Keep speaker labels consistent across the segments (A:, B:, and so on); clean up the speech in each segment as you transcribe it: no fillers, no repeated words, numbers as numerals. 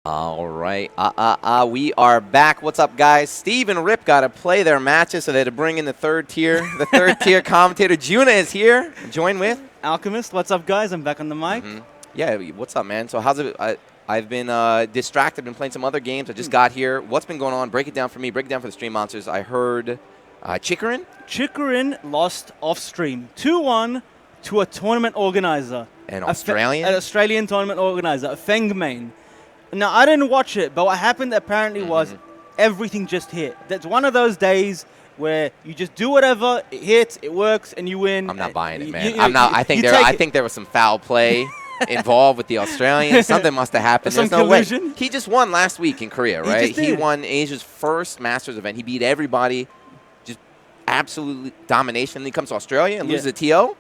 A: All right. We are back. What's up, guys? Steve and Rip got to play their matches, so they had to bring in the third tier. The third tier commentator, Juna, is here. Join with
B: Alchemist. What's up, guys? I'm back on the mic.
A: Yeah, what's up, man? So how's it? I've been distracted, been playing some other games. I just got here. What's been going on? Break it down for me. Break it down for the stream monsters. I heard Chikarin?
B: Chikarin lost off stream 2-1 to a tournament organizer.
A: An Australian?
B: An Australian tournament organizer, a Feng main. Now, I didn't watch it, but what happened apparently was everything just hit. That's one of those days where you just do whatever, it hits, it works, and you win.
A: I'm not buying it, man. I think there was some foul play involved with the Australians. Something must have happened.
B: Some
A: There's no way.
B: collusion?
A: He just won last week in Korea, right?
B: He
A: won Asia's first Masters event. He beat everybody. Just absolute domination. And he comes to Australia and loses a TO?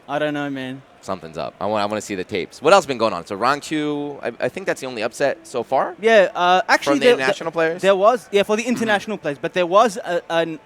B: I don't know, man.
A: Something's up. I want to see the tapes. What else been going on? So Rangchu, I think that's the only upset so far.
B: Yeah, actually,
A: from the international players.
B: There was, for the international players, but there was an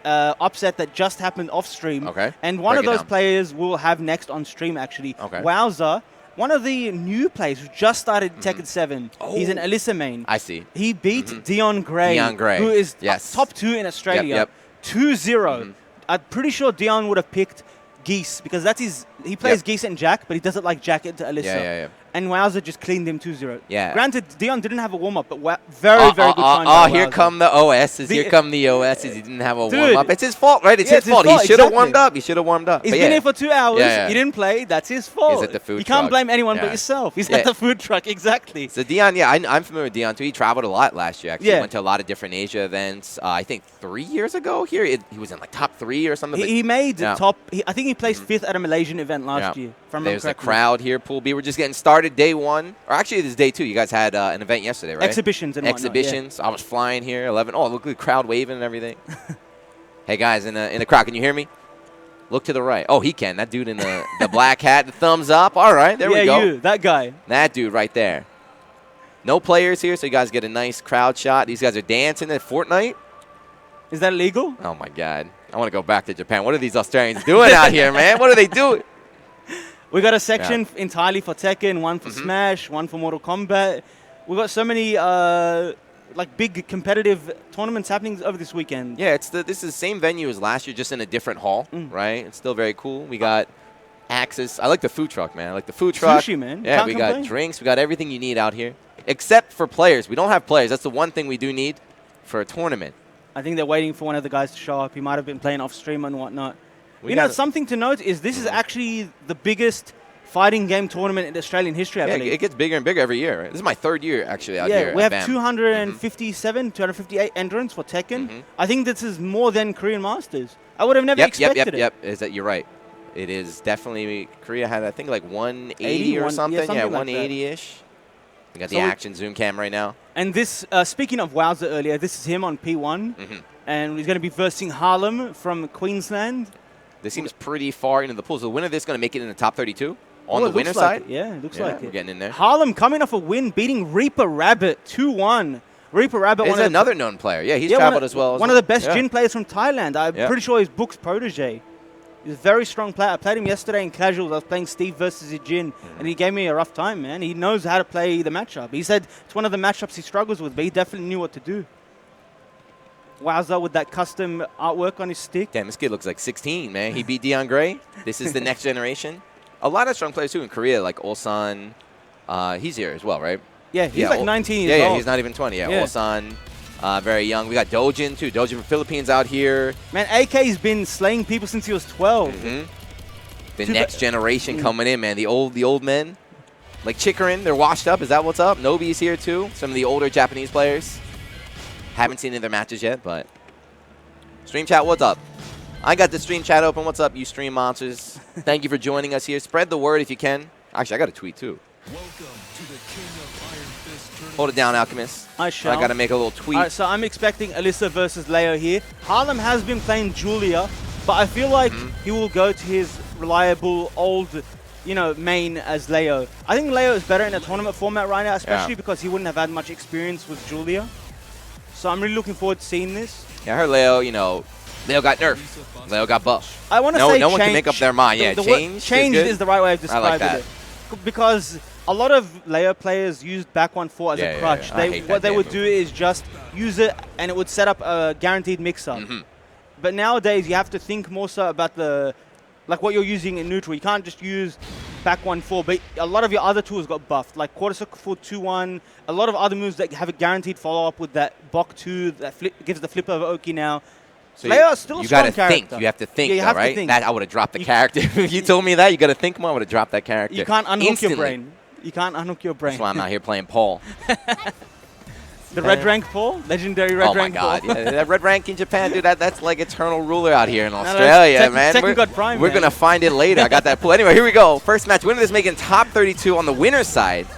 B: upset that just happened off stream.
A: Okay.
B: And one of those players we'll have next on stream, actually.
A: Okay.
B: Wowza, one of the new players who just started Tekken 7.
A: Oh.
B: He's an Alyssa main.
A: I see.
B: He beat Dion Gray, who is top 2 in Australia. 2-0. I'm pretty sure Dion would have picked Geese, because that's he plays Geese and Jack, but he doesn't like Jack into Alyssa.
A: Yeah.
B: And Wowza just cleaned him 2-0.
A: Yeah.
B: Granted, Dion didn't have a warm-up, but very good time by
A: here
B: Wowza.
A: come the OSs. Here come the OSs. He didn't have a warm-up. It's his fault, right? It's his fault. He should have warmed up. He should have warmed up.
B: He's been here for 2 hours. He didn't play. That's his fault.
A: He's at the food truck.
B: You can't blame anyone but yourself. He's at the food truck, exactly.
A: So Dion, I'm familiar with Dion too. He traveled a lot last year. Actually, he went to a lot of different Asia events. I think 3 years ago here, he was in like top 3 or something.
B: He made top. I think he placed 5th at a Malaysian event last year.
A: There's a crowd here. Pool B. We're just getting started. Day 1. Or actually, this is day 2. You guys had an event yesterday, right?
B: Exhibitions and
A: Exhibitions. I was flying here. 11. Oh, look at the crowd waving and everything. Hey, guys, in the crowd, can you hear me? Look to the right. Oh, he can. That dude in the black hat, the thumbs up. All right, there we go.
B: Yeah, that guy.
A: That dude right there. No players here, so you guys get a nice crowd shot. These guys are dancing at Fortnite.
B: Is that illegal?
A: Oh, my God. I want to go back to Japan. What are these Australians doing out here, man? What are they doing?
B: We got a section entirely for Tekken, one for Smash, one for Mortal Kombat. We got so many big competitive tournaments happening over this weekend.
A: Yeah, this is the same venue as last year, just in a different hall, right? It's still very cool. We got access. I like the food truck, man. I like the food truck.
B: Sushi, man.
A: Yeah, we got drinks. We got everything you need out here, except for players. We don't have players. That's the one thing we do need for a tournament.
B: I think they're waiting for one of the guys to show up. He might have been playing off stream and whatnot. Something to note is this is actually the biggest fighting game tournament in Australian history, I believe.
A: It gets bigger and bigger every year. This is my 3rd year, actually, out here.
B: Yeah, we have 257, 258 entrants for Tekken. I think this is more than Korean Masters. I would have never expected it.
A: Yep. You're right. It is definitely. Korea had, I think, like 180 or something. Yeah, 180-ish. We got the action zoom cam right now.
B: And this, speaking of Wowza earlier, this is him on P1. And he's going to be versing Harlem from Queensland.
A: This seems pretty far into the pool. So the winner of this is going to make it in the top 32 on the winner side?
B: Yeah, it looks like it.
A: We're getting in there.
B: Harlem coming off a win, beating Reaper Rabbit 2-1. Reaper Rabbit
A: is another known player. Yeah, he's traveled as well.
B: One of the best Jin players from Thailand. I'm pretty sure he's Book's protege. He's a very strong player. I played him yesterday in casuals. I was playing Steve versus Jin, and he gave me a rough time, man. He knows how to play the matchup. He said it's one of the matchups he struggles with, but he definitely knew what to do. Wowza with that custom artwork on his stick.
A: Damn, this kid looks like 16, man. He beat Dion Gray. This is the next generation. A lot of strong players, too, in Korea, like Ulsan. He's here as well, right?
B: Yeah, he's like 19 years old.
A: Yeah, he's not even 20. Yeah, Ulsan, very young. We got Dojin, too. Dojin from Philippines out here.
B: Man, AK's been slaying people since he was 12.
A: The next generation coming in, man. The old men. Like Chikarin, they're washed up. Is that what's up? Nobi's here, too. Some of the older Japanese players. Haven't seen any of their matches yet, but stream chat, what's up? I got the stream chat open. What's up, you stream monsters? Thank you for joining us here. Spread the word if you can. Actually, I got a tweet, too.
C: Welcome to the King of Iron Fist tournament.
A: Hold it down, Alchemist.
B: I shall.
A: I got to make a little tweet.
B: All right, so I'm expecting Alyssa versus Leo here. Harlem has been playing Julia, but I feel like he will go to his reliable old, main as Leo. I think Leo is better in a tournament format right now, especially because he wouldn't have had much experience with Julia. So I'm really looking forward to seeing this.
A: Yeah, I heard Leo, Leo got nerfed. Leo got buffed.
B: I want to say
A: no one can make up their mind. Yeah,
B: changed is the right way of describing it. Because A lot of layer players used back 1-4 as a crutch. What they would do is just use it, and it would set up a guaranteed mix-up. But nowadays, you have to think more so about what you're using in neutral. You can't just use back 1-4, but a lot of your other tools got buffed, like quarter circle 4-2-1. A lot of other moves that have a guaranteed follow-up with that Bok 2 that gives the flip over Oki now.
A: So
B: Layer is still a strong character.
A: You have to think,
B: you
A: though,
B: have
A: right?
B: To think.
A: That I would have dropped the character. If you told me that, you got to think more, I would have dropped that character.
B: You can't unhook
A: instantly.
B: your brain. You can't unhook your brain.
A: That's why I'm out here playing Paul.
B: The red rank Paul? Legendary red rank Paul.
A: Oh, my God. Yeah, that red rank in Japan, dude, that's like eternal ruler out here in Australia, man. We're going to find it later. I got that pull. Anyway, here we go. First match. Winner is making top 32 on the winner's side.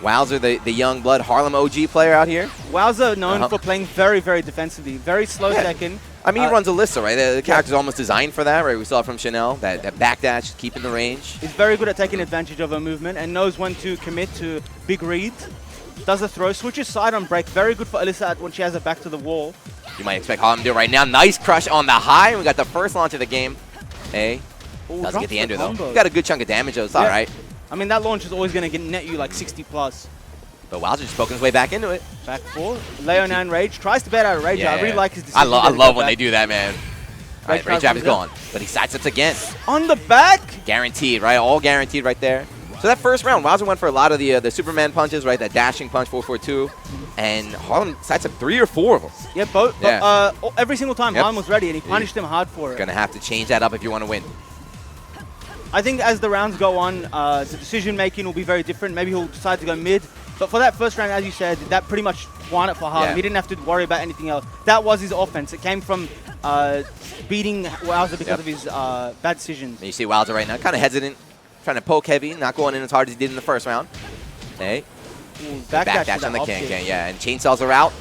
A: Wowza, the young blood Harlem OG player out here.
B: Wowza known for playing very, very defensively. Very slow Tekken.
A: I mean, he runs Alyssa, right? The character's almost designed for that, right? We saw it from Chanel, that backdash, keeping the range.
B: He's very good at taking advantage of her movement and knows when to commit to big reads. Does a throw, switches side on break. Very good for Alyssa when she has her back to the wall.
A: You might expect Harlem to do it right now. Nice crush on the high. We got the first launch of the game. Hey, doesn't get the ender, though. You got a good chunk of damage, though. It's all right.
B: I mean, that launch is always going to net you like 60 plus.
A: But Wowza just poking his way back into it.
B: Back 4. Leonan Rage. Tries to bet out of Rage. I really like his decision.
A: I love when they do that, man. All right, Rage Jab is gone. But he sidesteps again.
B: On the back.
A: Guaranteed, right? All guaranteed right there. So that first round, Wowza went for a lot of the Superman punches, right? That dashing punch, 4-4-2. And Harlem sidestepped 3 or 4 of them.
B: Yeah, both. Yeah. Every single time Harlem was ready, and he punished him hard for it.
A: Going to have to change that up if you want to win.
B: I think as the rounds go on, the decision-making will be very different. Maybe he'll decide to go mid. But for that first round, as you said, that pretty much won it for Harlem. He didn't have to worry about anything else. That was his offense. It came from beating Wowza because of his bad decisions.
A: And you see Wowza right now, kind of hesitant, trying to poke heavy, not going in as hard as he did in the first round. Hey. Backdash on the can, yeah. And chainsaws are out.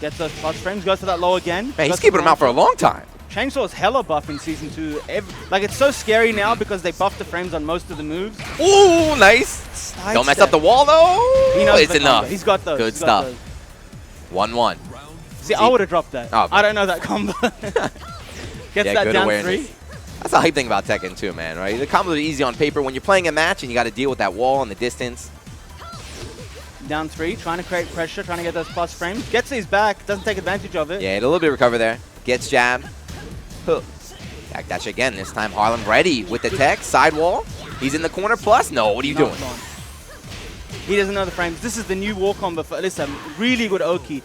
B: Gets those plus frames, goes for that low again.
A: Man, he's keeping them out for a long time.
B: Chainsaw's hella buff in Season 2. It's so scary now because they buffed the frames on most of the moves.
A: Ooh, nice. Don't mess up the wall, though.
B: He knows
A: it's enough.
B: He's got those.
A: Good stuff. 1-1.
B: See, I would have dropped that. I don't know that combo. Gets that down awareness. 3.
A: That's the hype thing about Tekken, too, man, right? The combos are easy on paper. When you're playing a match and you got to deal with that wall and the distance.
B: Down 3, trying to create pressure, trying to get those plus frames. Gets his back, doesn't take advantage of it.
A: Yeah, a little bit of recover there. Gets jabbed. Backdash again. This time Harlem ready with the tech. Side wall. He's in the corner plus. No, what are you doing?
B: He doesn't know the frames. This is the new wall combo for Alyssa. Really good Oki.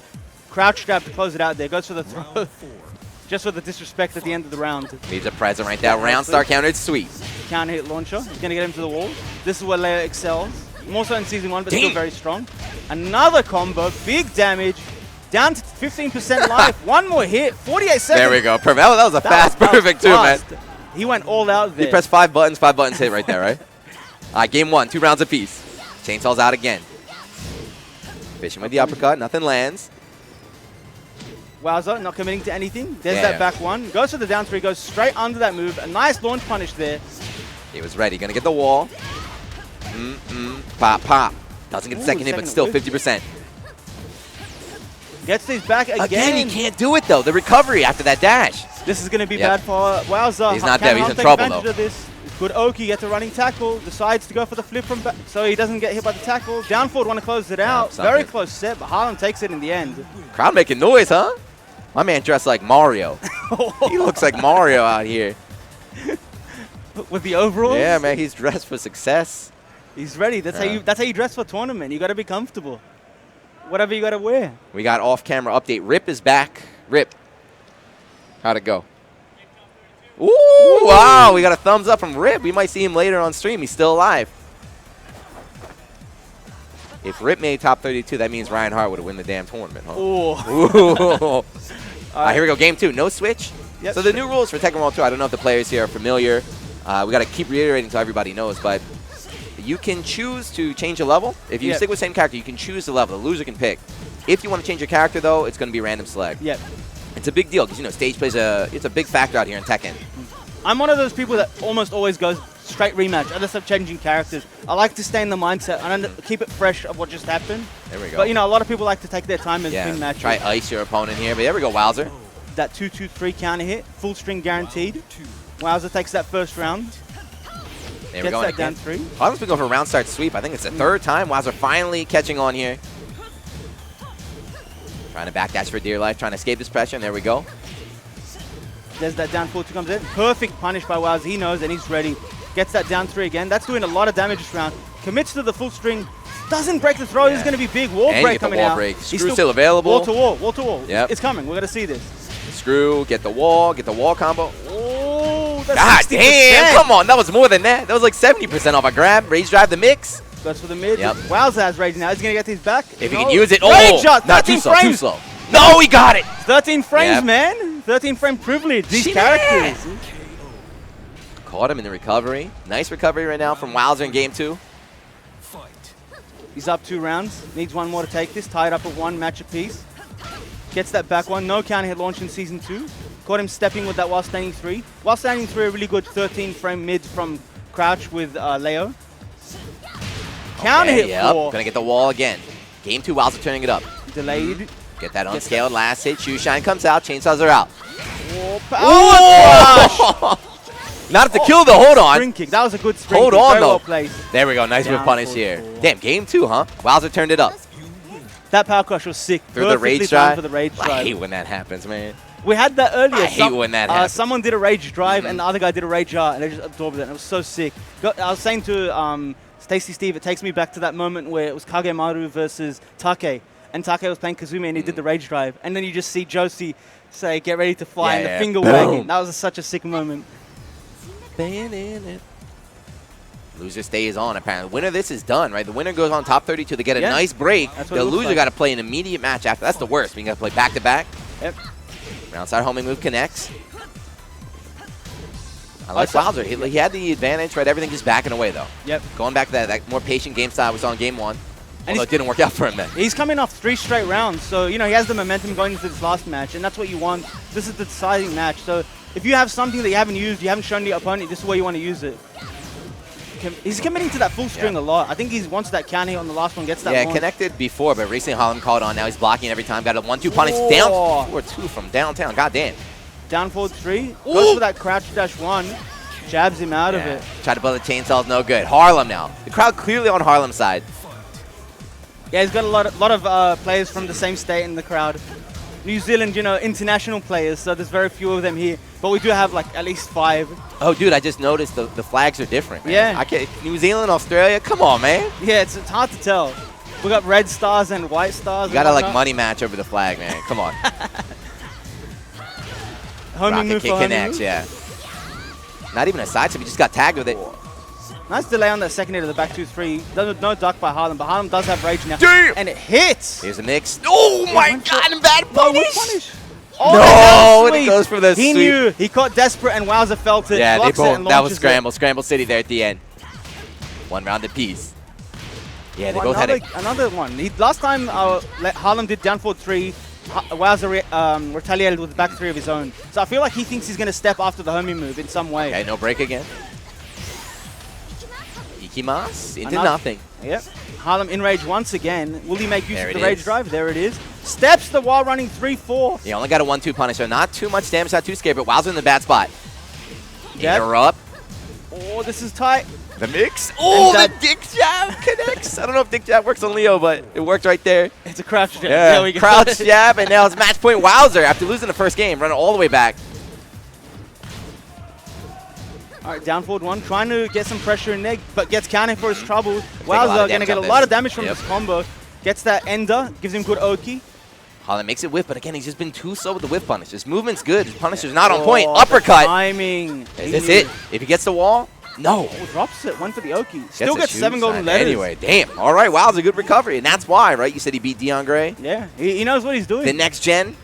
B: Crouch grab to close it out there. Goes for the throw. Just for the disrespect at the end of the round.
A: Leaves a present right there. Round star counter. It's sweet.
B: Counter hit launcher. He's going to get him to the wall. This is where Leia excels. More so in Season 1, but still very strong. Another combo. Big damage. Down to 15% life. One more hit. 48 seconds.
A: There we go. Perfect. That was a fast perfect, too, man.
B: He went all out there.
A: He pressed 5 buttons. 5 buttons hit right there, right? All right, game 1. 2 rounds apiece. Chainsaw's out again. Fishing with the uppercut. Nothing lands.
B: Wowza not committing to anything. There's that back 1. Goes for the down 3. Goes straight under that move. A nice launch punish there.
A: He was ready. Going to get the wall. Pop, pop. Doesn't get the second hit, but still 50%.
B: Gets these back again.
A: Again, he can't do it, though. The recovery after that dash.
B: This is going to be bad for Wowza.
A: He's not there. He's in trouble, though.
B: Of this. Good Oki gets a running tackle. Decides to go for the flip from back, so he doesn't get hit by the tackle. Down forward, want to close it out. Very close set, but Harlem takes it in the end.
A: Crowd making noise, huh? My man dressed like Mario. He looks like Mario out here.
B: With the overalls?
A: Yeah, man. He's dressed for success.
B: He's ready. That's how you dress for a tournament. You got to be comfortable. Whatever you got to wear.
A: We got off-camera update. Rip is back. Rip. How'd it go? Ooh, wow. We got a thumbs up from Rip. We might see him later on stream. He's still alive. If Rip made top 32, that means Ryan Hart would have won the damn tournament, huh?
B: Ooh.
A: Here we go. Game 2. No switch.
B: Yep.
A: So the new rules for Tekken World 2, I don't know if the players here are familiar. We got to keep reiterating so everybody knows, but you can choose to change a level. If you stick with the same character, you can choose the level. The loser can pick. If you want to change your character, though, it's going to be random select.
B: Yep.
A: It's a big deal because, you know, stage plays it's a big factor out here in Tekken.
B: I'm one of those people that almost always goes straight rematch. I just stop changing characters. I like to stay in the mindset and keep it fresh of what just happened.
A: There we go.
B: But, you know, a lot of people like to take their time in between matches.
A: Try ice your opponent here. But there we go, Wowza.
B: That 2-2-3 counter hit. Full string guaranteed. Wowza takes that first round.
A: There we
B: Gets
A: go.
B: that down 3.
A: Harlem's been going for a round start sweep. I think it's the third time. Wowza finally catching on here. Trying to backdash for dear life, trying to escape this pressure, and there we go.
B: There's that down 4-2 comes in. Perfect punish by Wowza. He knows and he's ready. Gets that down 3 again. That's doing a lot of damage this round. Commits to the full string. Doesn't break the throw. It's going to be big. Wall
A: and
B: break coming
A: wall
B: out.
A: Break. Screw still available.
B: Wall to wall. Wall to wall.
A: Yep.
B: It's coming. We're going to see this.
A: Screw, get the wall combo.
B: Oh, that's
A: God
B: 60%.
A: damn, come on, that was more than that. That was like 70% off a grab. Rage drive the mix.
B: Goes for the mid.
A: Yep.
B: Wowza has rage now. He's going to get these back.
A: If he can use it.
B: Rage
A: Oh,
B: shot.
A: not too
B: 13
A: slow, too
B: frames.
A: slow. No, he got it.
B: 13 frames,
A: Yep.
B: man. 13 frame privilege. These
A: Shit.
B: characters.
A: Caught him in the recovery. Nice recovery right now from Wowza in game 2.
B: He's up 2 rounds. Needs one more to take this. Tied up at 1 match apiece. Gets that back one. No counter hit launch in Season 2. Caught him stepping with that while standing 3. While standing 3, a really good 13 frame mid from Crouch with Leo. Counter hit 4.
A: Gonna get the wall again. Game 2, Wowza turning it up.
B: Delayed.
A: Get that unscaled last hit. Shoe shine comes out. Chainsaws are out.
B: Oh,
A: Not at the kill though. Hold on.
B: Spring kick. That was a good spring
A: Hold
B: kick.
A: on
B: Very
A: though.
B: well placed.
A: There we go. Nice whip
B: Down
A: punish
B: for
A: here.
B: 4.
A: Damn, game 2, huh? Wowza turned it up.
B: That power crush was sick.
A: Through the
B: Perfectly
A: rage
B: timed
A: drive.
B: for the rage
A: I
B: drive.
A: hate when that happens, man.
B: We had that earlier.
A: I hate when that happens.
B: Someone did a rage drive and the other guy did a rage art and they just absorbed it. And it was so sick. I was saying to Stacy Steve, it takes me back to that moment where it was Kagemaru versus Take. And Take was playing Kazumi and he did the rage drive. And then you just see Josie say, get ready to fly, and the finger wagging. That was such a sick moment.
A: Loser stays on, apparently. Winner, this is done, right? The winner goes on top 32 to get a nice break.
B: That's what
A: The
B: it looks
A: loser
B: like.
A: got to play an immediate match after. That's the worst. We got to play back-to-back.
B: Yep.
A: Roundside homing move connects. I like Wowza. He had the advantage, right? Everything just backing away, though.
B: Yep.
A: Going back to that more patient game style we saw in game 1.
B: And
A: Although it didn't work out for him then.
B: He's coming off 3 straight rounds, so he has the momentum going into this last match, and that's what you want. This is the deciding match. So if you have something that you haven't used, you haven't shown the opponent, this is where you want to use it. He's committing to that full string a lot. I think he wants that counter hit on the last one, gets that launch.
A: Connected before, but recently Harlem called on. Now he's blocking every time. Got a 1-2 punish. Down 4-2 from downtown. God damn.
B: Down forward 3. Goes for that crouch dash 1. Jabs him out of it.
A: Try to blow the chainsaws, no good. Harlem now. The crowd clearly on Harlem's side.
B: Yeah, he's got a lot of players from the same state in the crowd. New Zealand, international players, so there's very few of them here. But we do have like at least 5.
A: Oh, dude, I just noticed the flags are different, man.
B: Yeah.
A: I can't, New Zealand, Australia, come on, man.
B: Yeah, it's hard to tell. We got red stars and white stars.
A: You got to like money match over the flag, man. Come on.
B: Homing move
A: kick
B: for
A: connects, yeah. Not even a side step, he just got tagged with it.
B: Nice delay on that second hit of the back 2-3. No duck by Harlem, but Harlem does have rage now.
A: Damn!
B: And it hits!
A: Here's a mix. Oh my god, and bad punish!
B: Oh,
A: No,
B: and
A: and it goes for the
B: He
A: sweep.
B: knew. He caught desperate and Wowza felt it.
A: Yeah, they
B: blocks it and
A: both. That was
B: launches
A: Scramble. Scramble City there at the end. 1 round apiece. Yeah, they both had it.
B: Another one. Last time Harlem did down forward 3, Wowza retaliated with the back 3 of his own. So I feel like he thinks he's going to step after the homing move in some way.
A: Okay, no break again. Ikimas into nothing.
B: Yep. Harlem in rage once again. Will he make use
A: There
B: of
A: it
B: the rage
A: is.
B: drive? There it is. Steps the wall running 3-4.
A: Yeah, only got a 1-2 punish, so not too much damage, not too scared, but Wowza in the bad spot.
B: Yep.
A: Interrupt.
B: Oh, this is tight.
A: The mix. Oh,
B: And
A: the dick jab connects. I don't know if dick jab works on Leo, but it worked right there.
B: It's a crouch jab.
A: Yeah,
B: There we go.
A: crouch jab, and now it's match point Wowza after losing the first game, running all the way back.
B: All right, down forward 1, trying to get some pressure in there, but gets counted for his trouble.
A: lot
B: Wowza
A: of
B: going to
A: damage
B: get a
A: on
B: lot
A: this.
B: of damage from
A: Yep.
B: this combo. Gets that ender, gives him good Oki.
A: Harlem makes it whiff, but again, he's just been too slow with the whiff punish. His movement's good. His punisher's not on point.
B: Oh,
A: Uppercut.
B: Timing.
A: Is this it? If he gets the wall? No.
B: Oh, drops it. Went for the Oki. Still
A: Gets
B: gets
A: a
B: 7
A: shoe
B: golden
A: sign.
B: letters.
A: Anyway, damn. All right, Wowza, good recovery. And that's why, right? You said he beat Dion Gray.
B: Yeah, he knows what he's doing.
A: The next gen.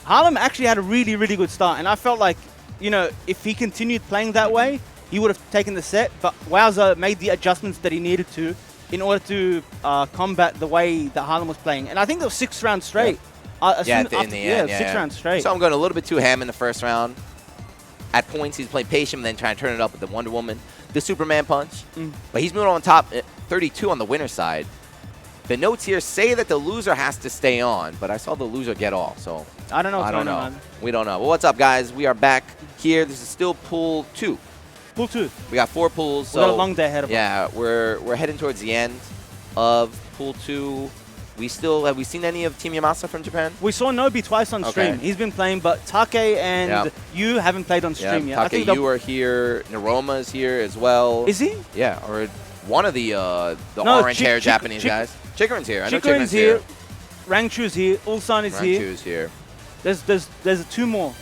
B: Harlem actually had a really, really good start, and I felt like, if he continued playing that way, he would have taken the set, but Wowza made the adjustments that he needed to in order to combat the way that Harlem was playing. And I think there was 6 rounds straight.
A: In the end,
B: 6 rounds straight.
A: So I'm going a little bit too ham in the first round. At points, he's playing patient and then trying to turn it up with the Wonder Woman, the Superman punch. But he's moving on top, 32 on the winner's side. The notes here say that the loser has to stay on, but I saw the loser get off, so
B: I don't know what's going on.
A: We don't know. Well, what's up, guys? We are back here. This is still Pool 2.
B: Pool Pool 2.
A: We got 4 pools.
B: We got a long day ahead of us.
A: Yeah, we're heading towards the end of Pool 2. Have we seen any of Team Yamasa from Japan?
B: We saw Nobi twice on stream. He's been playing, but Take and you haven't played on stream yet.
A: Take, you are here. Naroma is here as well.
B: Is he?
A: Yeah, or one of the orange-haired Japanese guys. Chikarin's here. I know Chikarin's here.
B: Rangchu's here. Ulsan is here.
A: Rangchu's here.
B: There's 2 more.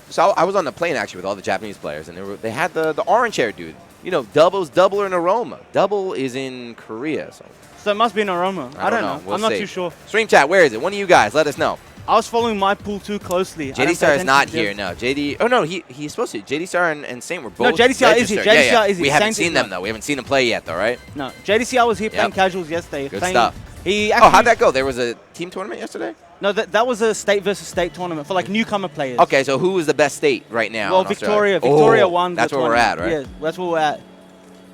A: So I was on the plane actually with all the Japanese players, and they had the orange-haired dude. You know, Double's Double or Naroma. Double is in Korea,
B: so it must be an aroma. I don't know.
A: We'll
B: I'm not
A: see.
B: too sure.
A: Stream chat, where is it? One of you guys, let us know.
B: I was following my pool 2 closely.
A: JD Star is not here, no. JD, oh no, he's supposed to. JD Star and Saint were both.
B: No, JD Star is here. JD Star is here.
A: We haven't seen them though. We haven't seen them play yet though, right?
B: No, JD Star was here playing casuals yesterday.
A: Good stuff. How'd that go? There was a team tournament yesterday?
B: No, that was a state versus state tournament for like newcomer players.
A: Okay, so who is the best state right now?
B: Well, Victoria. Victoria won.
A: That's where we're at, right?
B: Yeah, that's where we're at.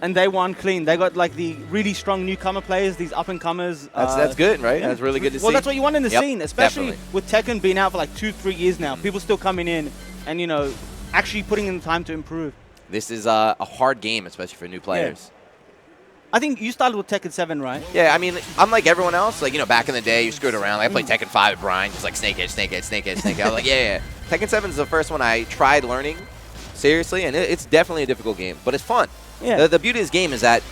B: And they won clean. They got like the really strong newcomer players, these up and comers.
A: That's good, right? Yeah. That's really good to see.
B: Well, that's what you want in the scene, especially with Tekken being out for like 2-3 years now. People still coming in and actually putting in the time to improve.
A: This is a hard game, especially for new players.
B: Yeah. I think you started with Tekken 7, right?
A: Yeah, I mean, unlike everyone else, like, back in the day, you screwed around. Like, I played Tekken 5 with Brian, just like snake edge, snake edge, snake edge, snake edge. I was like, yeah. Tekken 7 is the first one I tried learning seriously, and it's definitely a difficult game, but it's fun.
B: Yeah.
A: The beauty of this game is that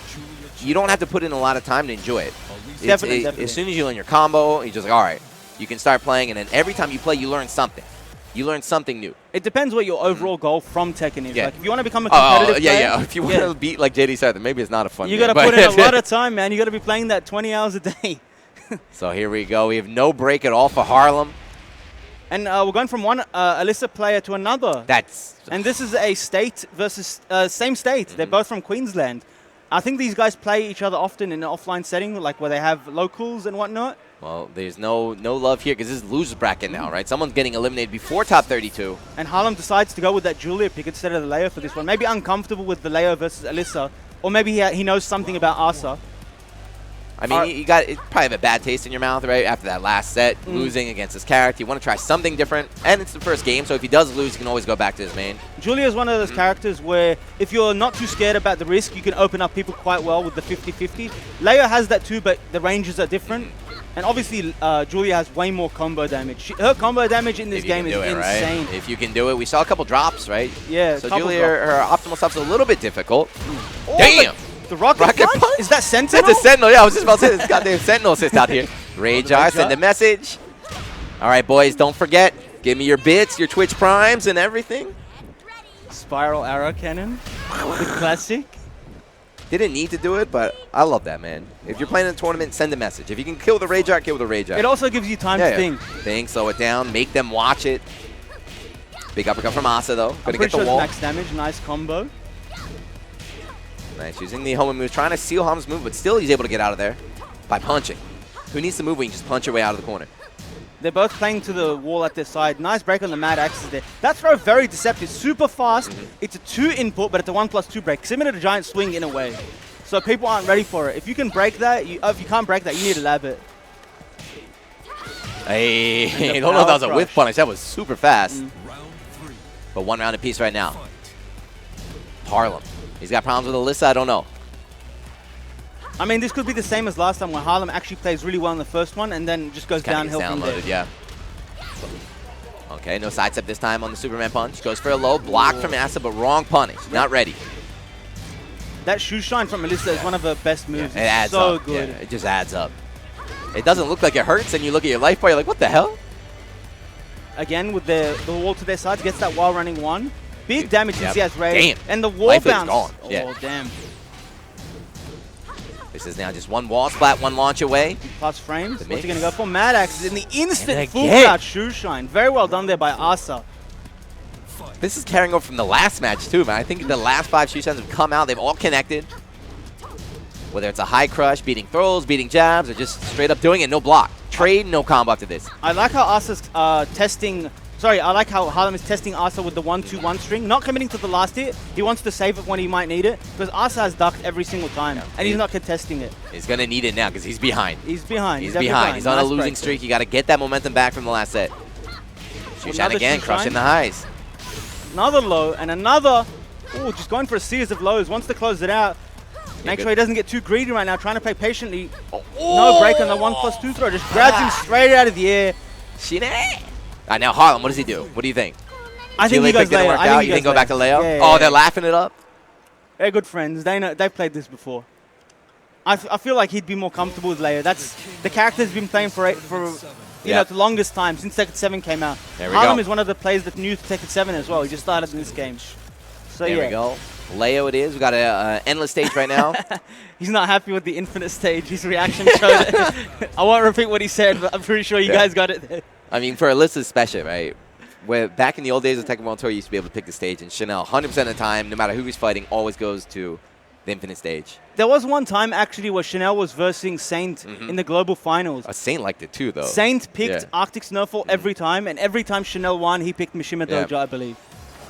A: you don't have to put in a lot of time to enjoy it.
B: Definitely.
A: As soon as you learn your combo, you're just like, all right, you can start playing, and then every time you play, you learn something. You learn something new.
B: It depends what your overall goal from Tekken is. Yeah. Like, if you want to become a competitive player,
A: if you want to beat like JD said, then maybe it's not a fun game.
B: You got to put in a lot of time, man. You got to be playing that 20 hours a day.
A: So here we go. We have no break at all for Harlem.
B: And we're going from one Alyssa player to another. And this is a state versus same state. They're both from Queensland. I think these guys play each other often in an offline setting, like where they have locals and whatnot.
A: Well, there's no love here because this is loser's bracket now, right? Someone's getting eliminated before top 32.
B: And Harlem decides to go with that Julia pick instead of the Leo for this one. Maybe uncomfortable with the Leo versus Alyssa. Or maybe he knows something about Asa.
A: I mean, you probably have a bad taste in your mouth, right? After that last set, losing against his character. You want to try something different, and it's the first game, so if he does lose, he can always go back to his main. Julia is
B: one of those characters where if you're not too scared about the risk, you can open up people quite well with the 50-50. Leo has that too, but the ranges are different. And obviously, Julia has way more combo damage. Her combo damage in this game is insane.
A: Right? If you can do it. We saw a couple drops, right?
B: Yeah,
A: so Julia, her optimal stuff's a little bit difficult.
B: Oh,
A: damn!
B: The rocket punch? Is that Sentinel?
A: That's a Sentinel. Yeah, I was just about to say this goddamn Sentinel assist out here. Rajar, send a message. All right, boys, don't forget. Give me your bits, your Twitch primes, and everything.
B: Spiral arrow cannon. The classic.
A: Didn't need to do it, but I love that, man. If you're playing in a tournament, send a message. If you can kill the Rajar, kill the Rajar.
B: It also gives you time to think.
A: Think, slow it down, make them watch it. Big uppercut from Asa, though. Gonna get the wall.
B: Max damage, nice combo.
A: Nice, using the homing move, trying to seal Ham's move, but still he's able to get out of there by punching. Who needs to move when you just punch your way out of the corner?
B: They're both playing to the wall at their side. Nice break on the Mad Axes there. That throw very deceptive, super fast. It's a 2 input, but it's a 1+2 break. Similar to Giant Swing in a way. So people aren't ready for it. If you can break that, if you can't break that, you need to lab it.
A: Hey, I don't know if that was a whiff punish. That was super fast. But 1 round apiece right now. Harlem. He's got problems with Alyssa, I don't know.
B: I mean, this could be the same as last time where Harlem actually plays really well in the first one and then just goes downhill from there.
A: Yeah. Okay, no sidestep this time on the Superman punch. Goes for a low, blocked from Asa, but wrong punish. Not ready.
B: That shoe shine from Alyssa is one of her best moves.
A: It adds
B: so
A: up.
B: good.
A: Yeah, it just adds up. It doesn't look like it hurts, and you look at your life bar, you're like, what the hell?
B: Again, with the wall to their side, gets that while running one. Big damage he has raised.
A: Damn.
B: And the wall
A: life
B: bounce.
A: Is gone.
B: Oh, damn.
A: This is now just 1 wall splat, 1 launch away.
B: Plus frames. What's he going to go for? Mad Axe in the instant full cloud shoe shine. Very well done there by Asa.
A: This is carrying over from the last match too, man. I think the last 5 shoe shines have come out. They've all connected. Whether it's a high crush, beating throws, beating jabs, or just straight up doing it, no block. Trade, no combo after this.
B: I like how Asa's testing... Sorry, I like how Harlem is testing Asa with the 1-2-1 string. Not committing to the last hit. He wants to save it when he might need it. Because Asa has ducked every single time. Yeah, and he's not contesting it.
A: He's going to need it now because he's behind.
B: He's behind.
A: He's behind. He's on a losing streak. You got to get that momentum back from the last set. Shoot shot again, crushing the highs.
B: Another low and another. Oh, just going for a series of lows. Wants to close it out. Make sure he doesn't get too greedy right now. Trying to play patiently. No break on the 1+2 throw. Just grabs him straight out of the air.
A: Now Harlem, what does he do? What do you think?
B: I think he goes Leo.
A: You think go back to Leo?
B: Yeah,
A: oh, they're laughing it up?
B: They're good friends. They've played this before. I feel like he'd be more comfortable with Leo. That's the character's been playing for the longest time since Tekken 7 came out. Harlem is one of the players that knew Tekken 7 as well. He just started in this game. So
A: there we go. Leo it is. We got an endless stage right now.
B: He's not happy with the infinite stage. His reaction showed it. I won't repeat what he said, but I'm pretty sure you guys got it there.
A: I mean, for Alyssa's special, right? Where back in the old days of Tekken World Tour, you used to be able to pick the stage, and Chanel, 100% of the time, no matter who he's fighting, always goes to the infinite stage.
B: There was one time, actually, where Chanel was versing Saint in the global finals.
A: Saint liked it too, though.
B: Saint picked Arctic Snowfall every time, and every time Chanel won, he picked Mishima Dojo, I believe.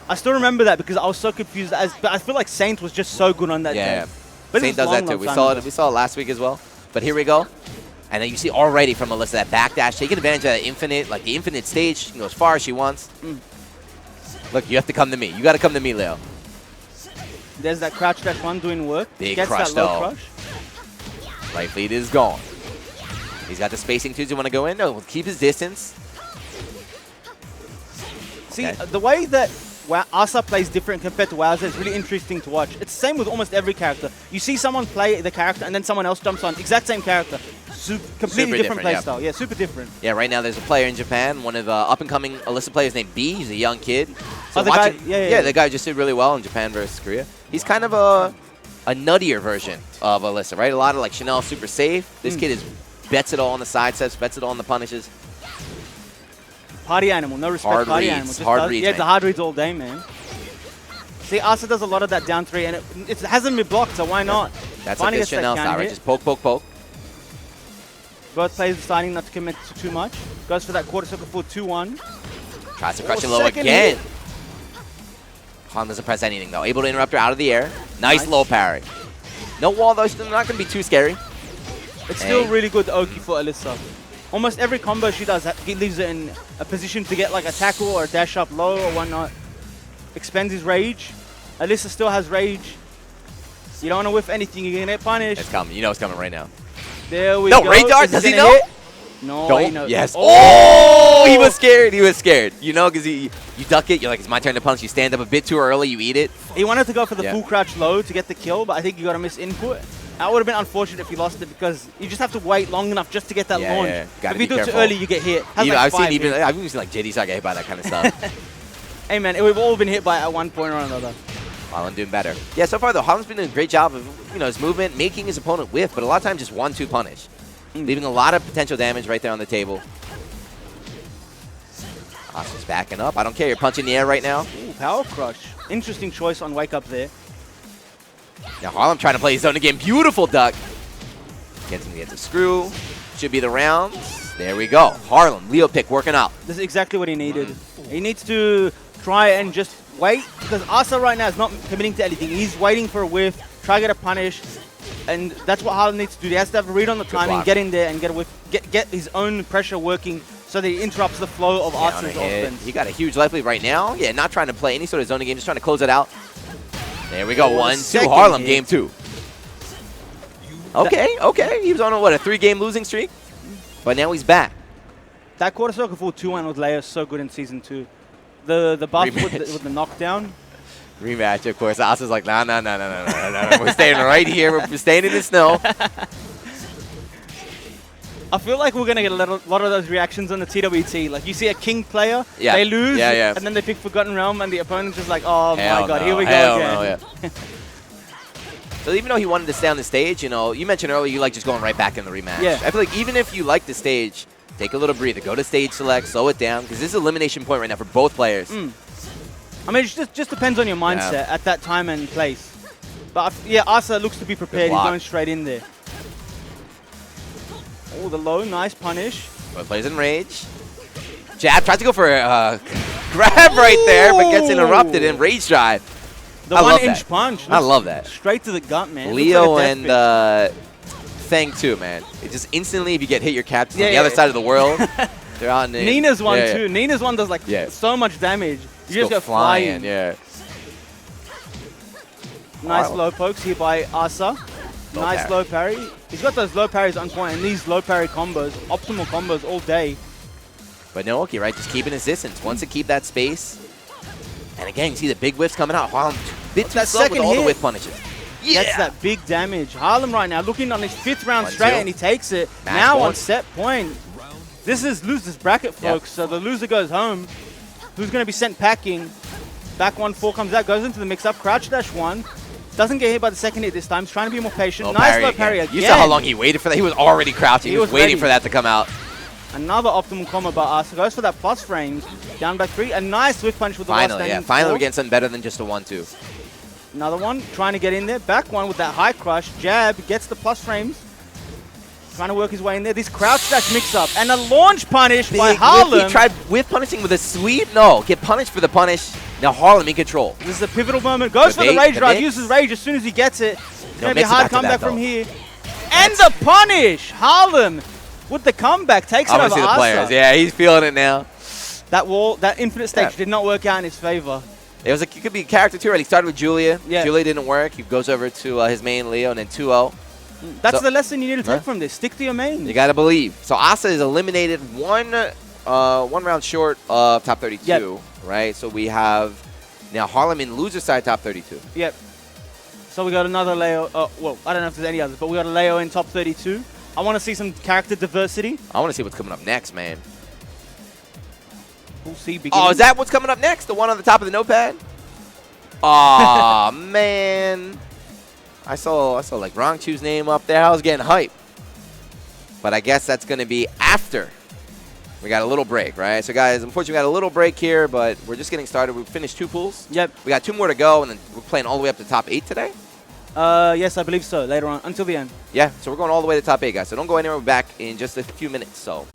B: I still remember that because I was so confused. But I feel like Saint was just so good on that day. But
A: Saint does that too. We saw it last week as well. But here we go. And then you see already from Alyssa that backdash, taking advantage of that infinite, like the infinite stage. She can go as far as she wants. Look, you have to come to me. You got to come to me, Leo.
B: There's that crouch dash one doing work.
A: Big
B: Gets
A: crush,
B: that low
A: though.
B: Crush.
A: Life lead is gone. He's got the spacing too. Does he want to go in? No, we'll keep his distance.
B: See, the way that Asa plays different compared to Wowza is really interesting to watch. It's the same with almost every character. You see someone play the character and then someone else jumps on. Exact same character. Completely different play style. Yeah, super different.
A: Yeah, right now there's a player in Japan, one of the up-and-coming Alyssa players named B. He's a young kid. So
B: the guy,
A: the guy just did really well in Japan versus Korea. He's kind of a nuttier version of Alyssa, right? A lot of like Chanel super safe. This kid bets it all on the side steps, bets it all on the punishes.
B: Party animal, no respect.
A: Hard
B: party
A: reads,
B: animal. Just
A: hard reads,
B: yeah, the hard reads all day, man. See, Asa does a lot of that down 3, and it hasn't been blocked, so why not?
A: That's a good Chanel style, right? Just poke, poke, poke.
B: Both players deciding not to commit to too much. Goes for that quarter circle full 2-1.
A: Tries to crush it low again. Han doesn't press anything, though. Able to interrupt her out of the air. Nice low parry. No wall, though. Still not going to be too scary.
B: It's still really good Oki for Alyssa. Almost every combo she does leaves her in a position to get like a tackle or a dash up low or whatnot. Expends his rage. Alyssa still has rage. You don't want to whiff anything, you're going to get punished.
A: It's coming. You know it's coming right now.
B: There we go.
A: No, radar. Does he know?
B: Hit? No, he knows.
A: Yes. Oh, he was scared. He was scared. You know, because you duck it. You're like, it's my turn to punch. You stand up a bit too early. You eat it.
B: He wanted to go for the full crouch low to get the kill, but I think you got to miss input. That would have been unfortunate if you lost it because you just have to wait long enough just to get that launch.
A: Yeah.
B: If you do it too early, you get hit.
A: I've even seen like JD start get hit by that kind of stuff.
B: Hey man, we've all been hit by it at one point or another.
A: Harlem doing better. Yeah, so far though, Harlem's been doing a great job of his movement, making his opponent whiff, but a lot of times just 1-2 punish, leaving a lot of potential damage right there on the table. Asa's backing up. I don't care. You're punching the air right now.
B: Ooh, power crush. Interesting choice on wake up there.
A: Now Harlem trying to play his own again. Beautiful duck. Gets him to get the screw. Should be the rounds. There we go. Harlem, Leo pick working out.
B: This is exactly what he needed. He needs to try and just wait because Asa right now is not committing to anything. He's waiting for a whiff, try to get a punish, and that's what Harlem needs to do. He has to have a read on the timing, get in there and get a whiff, get his own pressure working so that he interrupts the flow of Asa's offense.
A: He got a huge life lead right now. Yeah, not trying to play any sort of zoning game, just trying to close it out. There we go. 1-2. Harlem, game 2. Okay. He was on a 3-game losing streak, but now he's back.
B: That quarter circle full 2-1 with Leo is so good in Season 2. The buff with the knockdown.
A: Rematch, of course. Asa's like, no. We're staying right here. We're staying in the snow.
B: I feel like we're going to get a lot of those reactions on the TWT. Like, you see a King player, they lose, and then they pick Forgotten Realm, and the opponent's just like, oh my god, here we go again.
A: So even though he wanted to stay on the stage, you mentioned earlier you like just going right back in the rematch.
B: Yeah.
A: I feel like even if you like the stage, take a little breather, go to stage select, slow it down, because this is elimination point right now for both players.
B: I mean, it just depends on your mindset at that time and place. But yeah, Asa looks to be prepared. He's going straight in there. Oh, the low, nice punish.
A: Both players in rage. Jab tries to go for a grab right there, but gets interrupted in rage drive.
B: The 1-inch punch.
A: I love that.
B: Straight to the gut, man.
A: Leo and Feng too, man. It just instantly, if you get hit, your captain's on the other side of the world. They're on
B: Nina's one too. Nina's one does like so much damage. You just go flying.
A: Yeah.
B: Nice
A: Wow.
B: low pokes here by Asa.
A: Low
B: Nice
A: parry.
B: low parry. He's got those low parries on point, and these low parry combos, optimal combos all day.
A: But Naoki, right, just keeping his distance. Wants to keep that space. And again, you see the big whiffs coming out. Harlem, bit too
B: That
A: slow with
B: second
A: all the
B: hit.
A: whiff punishes.
B: Gets that big damage. Harlem right now looking on his 5th round
A: 1-2.
B: straight, and he takes it.
A: Match
B: now on
A: point.
B: set point. This is loser's bracket,
A: Yep.
B: folks. So the loser goes home. Who's going to be sent packing? Back 1-4 comes out, goes into the mix-up. Crouch dash 1. Doesn't get hit by the second hit this time. He's trying to be more patient.
A: Low
B: Nice
A: parry
B: low parry
A: again.
B: again.
A: You saw how long he waited for that. He was already crouching. He was waiting
B: ready.
A: for that to come out.
B: Another optimal combo by Asa. Goes for that plus frames. Down by 3. A nice whiff punch with the last
A: Finally, yeah.
B: standing
A: Finally,
B: four.
A: we're getting something better than just a 1-2.
B: Another one, trying to get in there. Back one with that high crush. Jab, gets the plus frames. Trying to work his way in there. This crouch dash mix-up. And a launch punish by
A: Big
B: Harlem.
A: whiff. He tried whiff punishing with a sweep. No, get punished for the punish. Now Harlem in control.
B: This is a pivotal moment. Goes for the
A: bait,
B: rage
A: the
B: drive.
A: mix.
B: Uses rage as soon as he gets it. It's going to be a
A: mix it
B: hard
A: back to
B: comeback
A: that,
B: from
A: though.
B: here. And the punish. Harlem with the comeback. Takes
A: I
B: it
A: want
B: over
A: to see the
B: Asa.
A: players. Yeah, he's feeling it now.
B: That wall, that infinite stage
A: Yeah.
B: did not work out in his favor.
A: It could be a character too, right? He started with Julia.
B: Yeah.
A: Julia didn't work. He goes over to his main Leo and then 2-0.
B: That's
A: So-
B: the lesson you need to take
A: Huh?
B: from this. Stick to your main.
A: You got to believe. So Asa is eliminated one round short of top 32, right? So we have now Harlem in loser side top 32.
B: Yep. So we got another Leo. Well, I don't know if there's any others, but we got a Leo in top 32. I want to see some character diversity.
A: I want to see what's coming up next, man.
B: We'll see. Beginning.
A: Oh, is that what's coming up next? The one on the top of the notepad? Aw, man. I saw like Rangchu's name up there. I was getting hype. But I guess that's going to be after we got a little break, right? So, guys, unfortunately, we got a little break here, but we're just getting started. We finished 2 pools.
B: Yep.
A: We got 2 more to go, and then we're playing all the way up to top 8 today.
B: Yes, I believe so. Later on, until the end.
A: Yeah, so we're going all the way to top 8, guys. So don't go anywhere. We're back in just a few minutes. So.